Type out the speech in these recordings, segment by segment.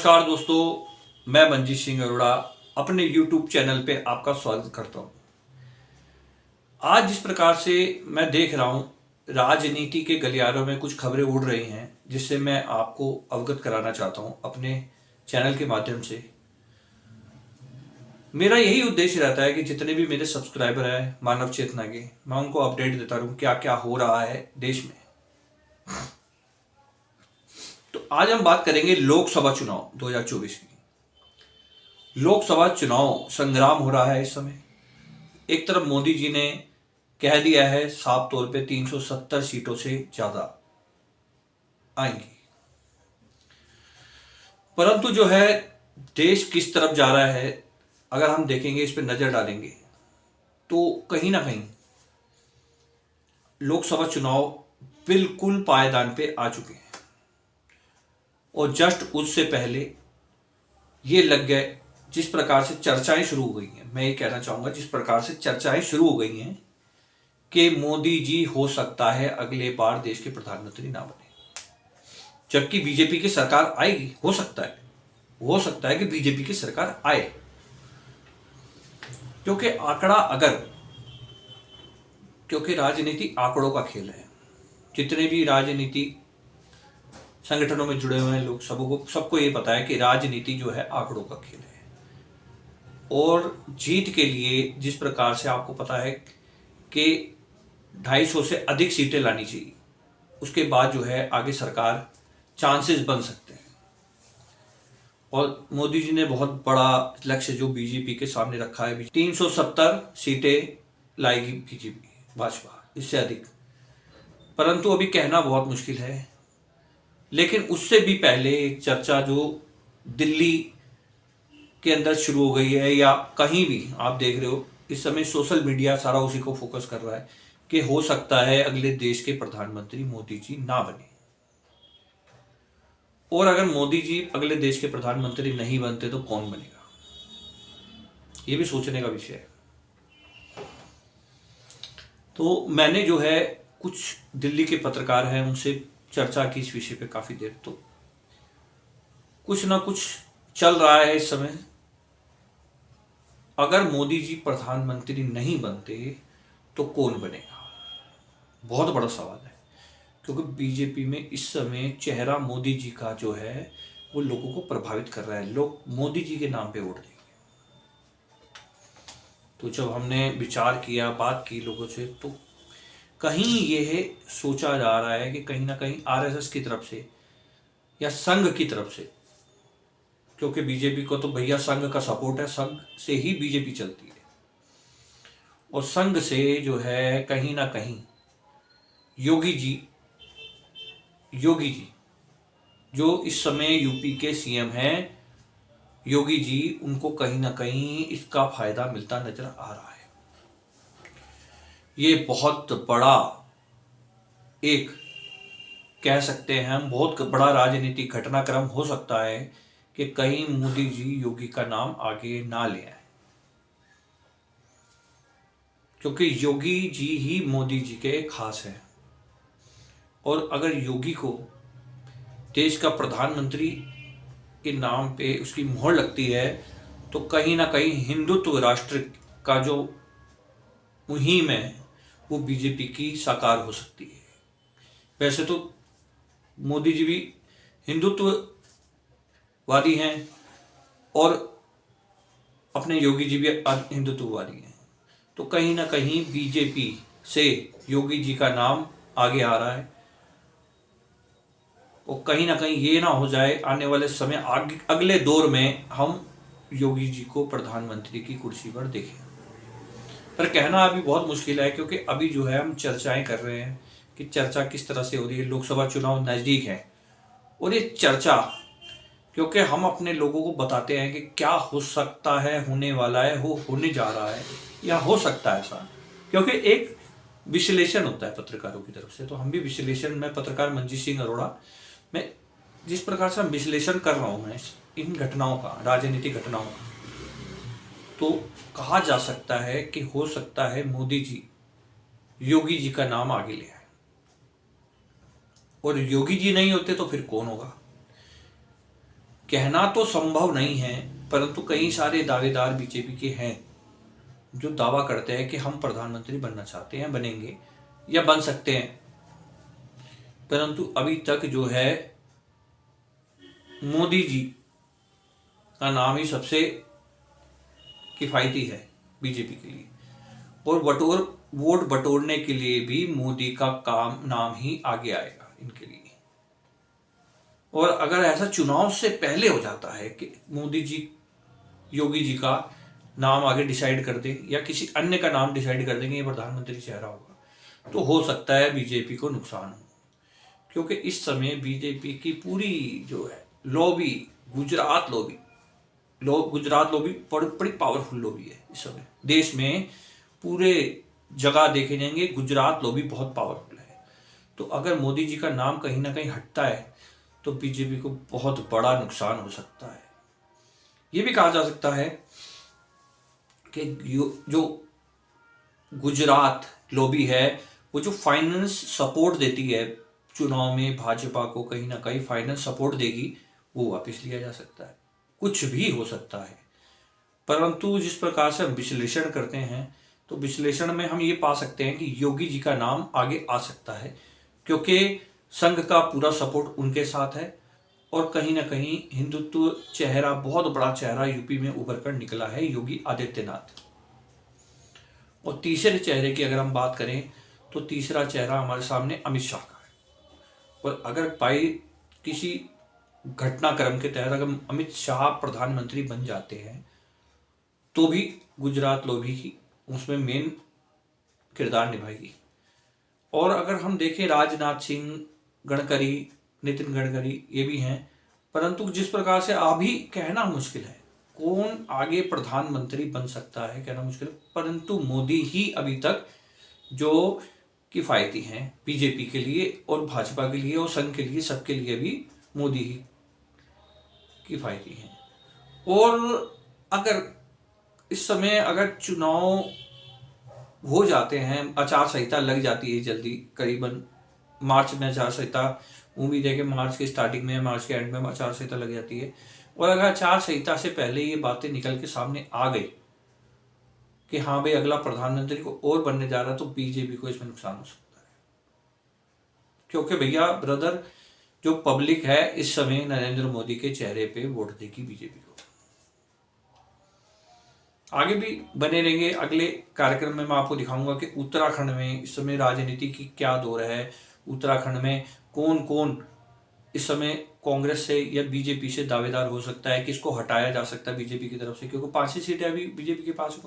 नमस्कार दोस्तों, मैं मंजीत सिंह अरोड़ा अपने YouTube चैनल पे आपका स्वागत करता हूँ। आज जिस प्रकार से मैं देख रहा हूँ राजनीति के गलियारों में कुछ खबरें उड़ रही हैं, जिससे मैं आपको अवगत कराना चाहता हूँ अपने चैनल के माध्यम से। मेरा यही उद्देश्य रहता है कि जितने भी मेरे सब्सक्राइबर हैं मानव चेतना के, मैं उनको अपडेट देता रहूँ क्या क्या हो रहा है देश में। तो आज हम बात करेंगे लोकसभा चुनाव 2024 की। लोकसभा चुनाव संग्राम हो रहा है इस समय। एक तरफ मोदी जी ने कह दिया है साफ तौर पे 370 सीटों से ज्यादा आएंगी, परंतु जो है देश किस तरफ जा रहा है अगर हम देखेंगे, इस पर नजर डालेंगे तो कहीं ना कहीं लोकसभा चुनाव बिल्कुल पायदान पे आ चुके हैं। और जस्ट उससे पहले ये लग गए, जिस प्रकार से चर्चाएं शुरू हो गई हैं, मैं ये कहना चाहूंगा जिस प्रकार से चर्चाएं शुरू हो गई हैं कि मोदी जी हो सकता है अगले बार देश के प्रधानमंत्री ना बने, जबकि बीजेपी की सरकार आएगी। हो सकता है कि बीजेपी की सरकार आए, क्योंकि राजनीति आंकड़ों का खेल है। जितने भी राजनीति संगठनों में जुड़े हुए हैं लोग, सबको ये पता है कि राजनीति जो है आंकड़ों का खेल है। और जीत के लिए जिस प्रकार से आपको पता है कि 250 से अधिक सीटें लानी चाहिए, उसके बाद जो है आगे सरकार चांसेस बन सकते हैं। और मोदी जी ने बहुत बड़ा लक्ष्य जो बीजेपी के सामने रखा है, 370 सीटें लाएगी बीजेपी, भाजपा इससे अधिक। परंतु अभी कहना बहुत मुश्किल है। लेकिन उससे भी पहले एक चर्चा जो दिल्ली के अंदर शुरू हो गई है, या कहीं भी आप देख रहे हो इस समय सोशल मीडिया सारा उसी को फोकस कर रहा है कि हो सकता है अगले देश के प्रधानमंत्री मोदी जी ना बने। और अगर मोदी जी अगले देश के प्रधानमंत्री नहीं बनते तो कौन बनेगा, ये भी सोचने का विषय है। तो मैंने जो है कुछ दिल्ली के पत्रकार हैं उनसे चर्चा की इस विषय पे काफी देर। तो कुछ ना कुछ चल रहा है इस समय। अगर मोदी जी प्रधानमंत्री नहीं बनते तो कौन बनेगा, बहुत बड़ा सवाल है। क्योंकि बीजेपी में इस समय चेहरा मोदी जी का जो है वो लोगों को प्रभावित कर रहा है। लोग मोदी जी के नाम पे वोट देंगे। तो जब हमने विचार किया, बात की लोगों से, तो कहीं यह सोचा जा रहा है कि कहीं ना कहीं आरएसएस की तरफ से या संघ की तरफ से, क्योंकि बीजेपी को तो भैया संघ का सपोर्ट है, संघ से ही बीजेपी चलती है। और संघ से जो है कहीं ना कहीं योगी जी जो इस समय यूपी के सीएम हैं, योगी जी, उनको कहीं ना कहीं इसका फायदा मिलता नजर आ रहा है। ये बहुत बड़ा, एक कह सकते हैं हम, बहुत बड़ा राजनीतिक घटनाक्रम हो सकता है कि कहीं मोदी जी योगी का नाम आगे ना ले आए, क्योंकि योगी जी ही मोदी जी के खास हैं। और अगर योगी को देश का प्रधानमंत्री के नाम पे उसकी मोहर लगती है तो कहीं ना कहीं हिंदुत्व राष्ट्र का जो मुहिम है वो बीजेपी की साकार हो सकती है। वैसे तो मोदी जी भी हिंदुत्ववादी हैं और अपने योगी जी भी हिंदुत्ववादी हैं। तो कहीं ना कहीं बीजेपी से योगी जी का नाम आगे आ रहा है। और कहीं ना कहीं ये ना हो जाए आने वाले समय, अगले दौर में हम योगी जी को प्रधानमंत्री की कुर्सी पर देखें। पर कहना अभी बहुत मुश्किल है, क्योंकि अभी जो है हम चर्चाएं कर रहे हैं कि चर्चा किस तरह से हो रही है। लोकसभा चुनाव नजदीक है और ये चर्चा, क्योंकि हम अपने लोगों को बताते हैं कि क्या हो सकता है, होने वाला है, वो होने जा रहा है या हो सकता है ऐसा, क्योंकि एक विश्लेषण होता है पत्रकारों की तरफ से। तो हम भी विश्लेषण, मैं पत्रकार मंजीत सिंह अरोड़ा, मैं जिस प्रकार से विश्लेषण कर रहा हूं मैं इन घटनाओं का, राजनीतिक घटनाओं का, तो कहा जा सकता है कि हो सकता है मोदी जी योगी जी का नाम आगे ले आए। और योगी जी नहीं होते तो फिर कौन होगा? कहना तो संभव नहीं है, परंतु कई सारे दावेदार बीजेपी के हैं जो दावा करते हैं कि हम प्रधानमंत्री बनना चाहते हैं, बनेंगे या बन सकते हैं, परंतु अभी तक जो है मोदी जी का नाम ही सबसे किफायती है बीजेपी के लिए, और वोट बटोरने के लिए भी मोदी का नाम ही आगे आएगा इनके लिए। और अगर ऐसा चुनाव से पहले हो जाता है कि मोदी जी योगी जी का नाम आगे डिसाइड कर दे या किसी अन्य का नाम डिसाइड कर देंगे ये प्रधानमंत्री चेहरा होगा, तो हो सकता है बीजेपी को नुकसान हो, क्योंकि इस समय बीजेपी की पूरी जो है लॉबी, गुजरात लॉबी बड़ी पावरफुल लॉबी है इस समय देश में। पूरे जगह देखे जाएंगे गुजरात लॉबी बहुत पावरफुल है। तो अगर मोदी जी का नाम कहीं ना कहीं हटता है तो बीजेपी को बहुत बड़ा नुकसान हो सकता है। ये भी कहा जा सकता है कि जो गुजरात लॉबी है वो जो फाइनेंस सपोर्ट देती है चुनाव में भाजपा को, कहीं ना कहीं फाइनेंस सपोर्ट देगी, वो वापस लिया जा सकता है। कुछ भी हो सकता है, परंतु जिस प्रकार से हम विश्लेषण करते हैं तो विश्लेषण में हम ये पा सकते हैं कि योगी जी का नाम आगे आ सकता है, क्योंकि संघ का पूरा सपोर्ट उनके साथ है और कहीं ना कहीं हिंदुत्व चेहरा, बहुत बड़ा चेहरा यूपी में उभर कर निकला है योगी आदित्यनाथ। और तीसरे चेहरे की अगर हम बात करें तो तीसरा चेहरा हमारे सामने अमित शाह का है। और अगर बाई किसी घटनाक्रम के तहत अगर अमित शाह प्रधानमंत्री बन जाते हैं तो भी गुजरात लॉबी ही उसमें मेन किरदार निभाएगी। और अगर हम देखें राजनाथ सिंह, गडकरी, नितिन गडकरी ये भी हैं, परंतु जिस प्रकार से अभी कहना मुश्किल है कौन आगे प्रधानमंत्री बन सकता है, कहना मुश्किल है, परंतु मोदी ही अभी तक जो किफायती हैं बीजेपी के लिए और भाजपा के लिए और संघ के लिए, सबके लिए भी मोदी ही किफायती हैं। और अगर इस समय अगर चुनाव हो जाते हैं, आचार संहिता लग जाती है जल्दी, करीबन मार्च में आचार संहिता, उम्मीद है कि मार्च के स्टार्टिंग में, मार्च के एंड में आचार संहिता लग जाती है, और अगर आचार संहिता से पहले ये बातें निकल के सामने आ गई कि हाँ भाई अगला प्रधानमंत्री को और बनने जा रहा है, तो बीजेपी को इसमें नुकसान हो सकता है। क्योंकि भैया ब्रदर, जो पब्लिक है इस समय नरेंद्र मोदी के चेहरे पे वोट देगी बीजेपी को। आगे भी बने रहेंगे, अगले कार्यक्रम में मैं आपको दिखाऊंगा कि उत्तराखंड में इस समय राजनीति की क्या दौर है, उत्तराखंड में कौन कौन इस समय कांग्रेस से या बीजेपी से दावेदार हो सकता है, किसको हटाया जा सकता है बीजेपी की तरफ से, क्योंकि 5 सीटें अभी बीजेपी के पास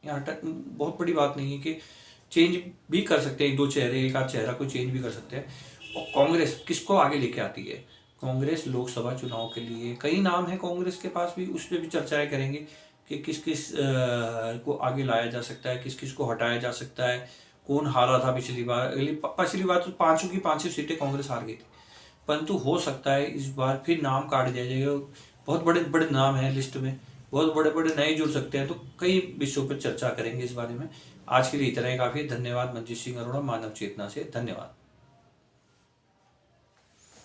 यहाँ बहुत बड़ी बात नहीं है कि चेंज भी कर सकते हैं, 2 चेहरे, एक आध चेहरा कोई चेंज भी कर सकते हैं। और कांग्रेस किसको आगे लेके आती है, कांग्रेस लोकसभा चुनाव के लिए कई नाम है कांग्रेस के पास भी, उस पर भी चर्चाएं करेंगे कि किस किस को आगे लाया जा सकता है, किस किस को हटाया जा सकता है, कौन हारा था पिछली बार तो 5 की 5 सीटें कांग्रेस हार गई थी, परंतु हो सकता है इस बार फिर नाम काट दिया जाएगा। बहुत बड़े बड़े नाम हैं लिस्ट में, बहुत बड़े बड़े नए जुड़ सकते हैं, तो कई विषयों पर चर्चा करेंगे इस बारे में। आज के लिए इतना ही काफ़ी। धन्यवाद। मंजीत सिंह अरोड़ा, मानव चेतना से, धन्यवाद।